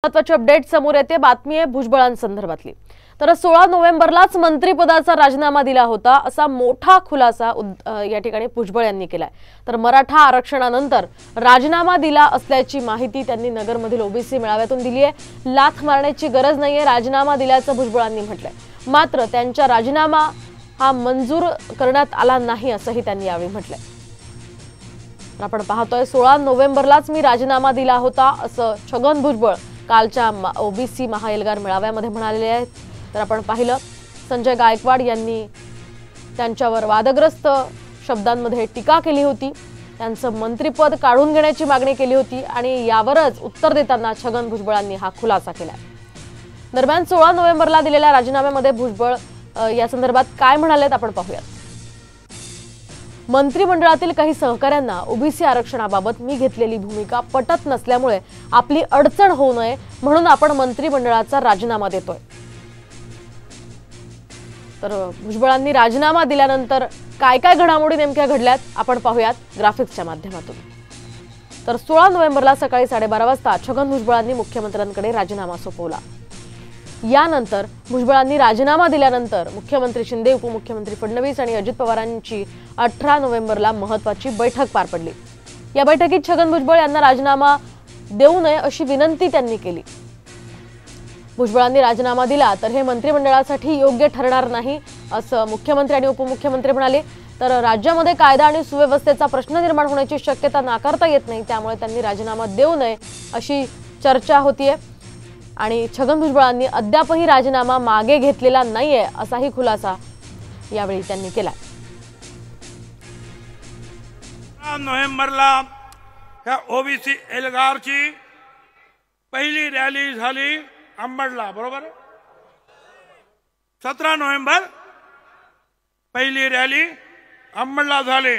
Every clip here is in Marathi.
महत्त्वाची अपडेट समोर येते। बातमी आहे भुजबळांसंदर्भातली। तर 16 नोव्हेंबरलाच मंत्रिपदाचा राजीनामा दिला होता असा मोठा खुलासा या ठिकाणी भुजबळ यांनी केलाय। तर मराठा आरक्षणानंतर राजीनामा दिला असल्याची माहिती त्यांनी नगरमधील ओबीसी मेळाव्यातून दिली आहे। लाथ मारण्याची गरज नाहीये, राजीनामा दिल्याचं भुजबळांनी म्हटलंय। मात्र त्यांचा राजीनामा हा मंजूर करण्यात आला नाही असंही त्यांनी यावेळी म्हटलंय। आपण पाहतोय 16 नोव्हेंबरलाच मी राजीनामा दिला होता असं छगन भुजबळ कालच्या ओबीसी महाएल्गार मेळाव्यामध्ये म्हणाले आहेत। तर आपण पाहिलं संजय गायकवाड यांनी त्यांच्यावर वादग्रस्त शब्दांमध्ये टीका केली होती, त्यांचं मंत्रिपद काढून घेण्याची मागणी केली होती आणि यावरच उत्तर देताना छगन भुजबळांनी हा खुलासा केला। दरम्यान 16 नोव्हेंबरला दिलेल्या राजीनाम्यामध्ये भुजबळ या संदर्भात काय म्हणालेत आपण पाहूयात। मंत्रिमंडळातील काही सहकाऱ्यांना ओबीसी आरक्षणाबाबत मी घेतलेली भूमिका पटत नसल्यामुळे आपली अडचण होऊ नये म्हणून आपण मंत्रिमंडळाचा राजीनामा देतोय। तर भुजबळांनी राजीनामा दिल्यानंतर काय काय घडामोडी नेमक्या घडल्यात आपण पाहूयात ग्राफिक्सच्या माध्यमातून। तर 16 नोव्हेंबरला सकाळी 12:30 वाजता छगन भुजबळांनी मुख्यमंत्र्यांकडे राजीनामा सोपवला। यानंतर भुजबळांनी राजीनामा दिल्यानंतर मुख्यमंत्री शिंदे, उपमुख्यमंत्री फडणवीस आणि अजित पवारांची 18 नोव्हेंबरला महत्त्वाची बैठक पार पडली। या बैठकीत छगन भुजबळ यांना राजीनामा देऊ नये अशी विनंती त्यांनी केली। भुजबळांनी राजीनामा दिला तर हे मंत्रिमंडळासाठी योग्य ठरणार नाही असं मुख्यमंत्री आणि उपमुख्यमंत्री म्हणाले। तर राज्यामध्ये कायदा आणि सुव्यवस्थेचा प्रश्न निर्माण होण्याची शक्यता नाकारता येत नाही, त्यामुळे त्यांनी राजीनामा देऊ नये अशी चर्चा होतीये आणि छगन भुजबळांनी अद्यापही राजीनामा मागे घेतलेला नाहीये असाही खुलासा यावेळी त्यांनी केला। नोव्हेंबरला ह्या ओबीसी एल्गारची पहिली रॅली झाली अंबडला, बरोबर। 17 नोव्हेंबर पहिली रॅली अंबडला झाली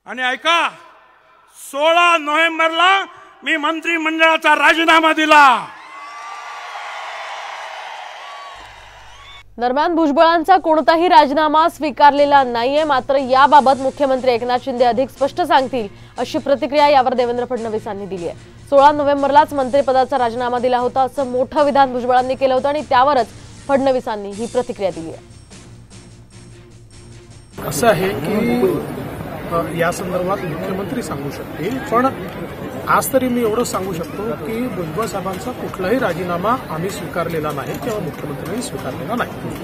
आणि ऐका 16 नोव्हेंबरला मी मंत्रिमंडळाचा राजीनामा दिला। दरम्यान भुजबळांचा कोणताही राजीनामा स्वीकारलेला नाहीये, मात्र याबाबत मुख्यमंत्री एकनाथ शिंदे अधिक स्पष्ट सांगतील अशी प्रतिक्रिया यावर देवेंद्र फडणवीसांनी दिली आहे। 16 नोव्हेंबरलाच मंत्रिपदाचा राजीनामा दिला होता असं मोठं विधान भुजबळांनी केलं होतं आणि त्यावरच फडणवीसांनी ही प्रतिक्रिया दिली आहे। असं आहे की या संदर्भात मुख्यमंत्री सांगू शकतील, पण आज तरी मी एवढं सांगू शकतो की भुजबळ साहेबांचा कुठलाही राजीनामा आम्ही स्वीकारलेला नाही किंवा मुख्यमंत्र्यांनी स्वीकारलेला नाही।